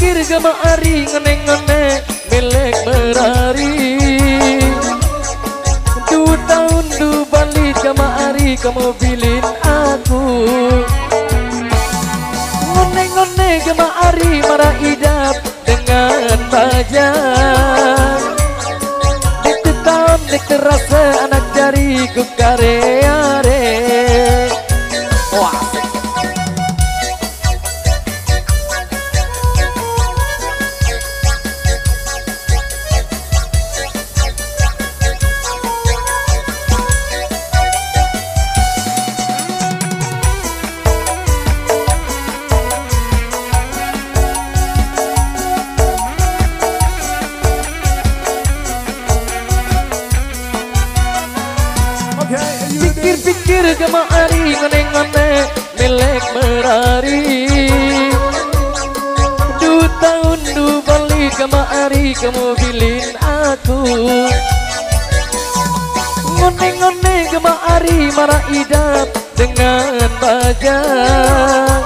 pikir gama ari ngene-ngene milik berari. 2 tahun 2 balik gama ari kamu bilin aku. Ngone-ngone gama ari marah idap dengan bajang. Dik tahun dik terasa anak jariku kare-are. Wah. Pikir-pikir gama ari ngone-ngone milik merari. 2 tahun 2 balik gama ari kamu bilin aku. Ngone-ngone gama ari marah idap dengan bajang.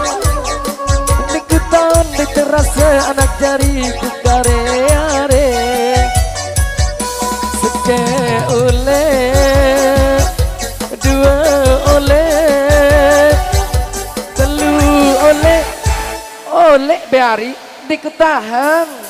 Niku tahun terasa anak jariku kare-are. Seke oleh 2 oleh 3 oleh beari diketahan.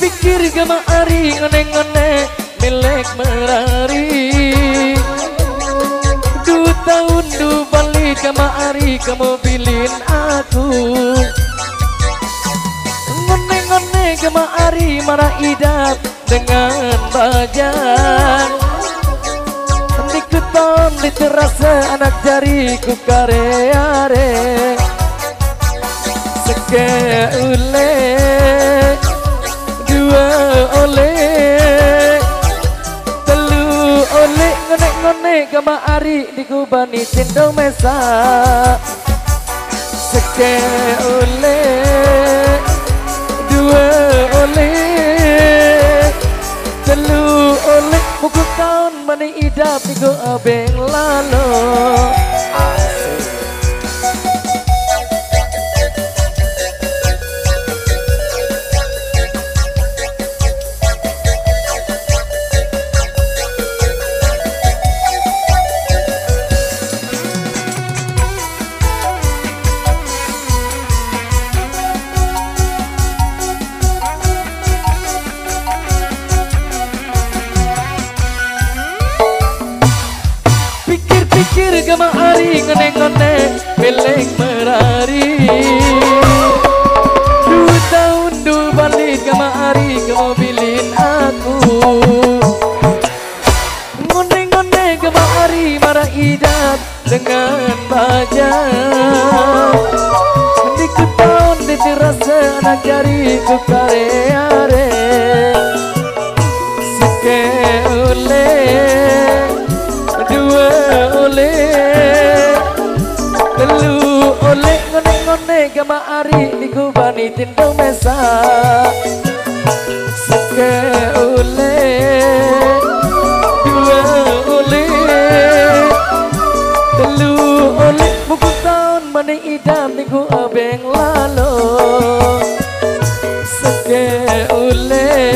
Pikir gama ari ngone-ngone milik merari. 2 tahun 2 balik gama ari kamu bilin aku. Ngone-ngone gama ari marah idap dengan bajang. Diketon diterasa anak jariku kare-are. Seke oleh 2 oleh 3 oleh ngone-ngone gama ari dikubani cendol mesa. Seke oleh 2 oleh 3 oleh buku tahun mani idap niku abeng lalo. Pikir gama ari ngone-ngone milik merari. 2 tahun 2 balik gama ari kamu bilin aku. Ngone-ngone gama ari marah idap dengan bajang. Diketon diterasa anak jariku kare-are. Seke oleh 2 oleh 3 oleh ngone-ngone gama ari dikubani tindong mesa. Seke oleh 2 oleh 3 oleh buku tahun mani idam niku abeng lalo. Seke oleh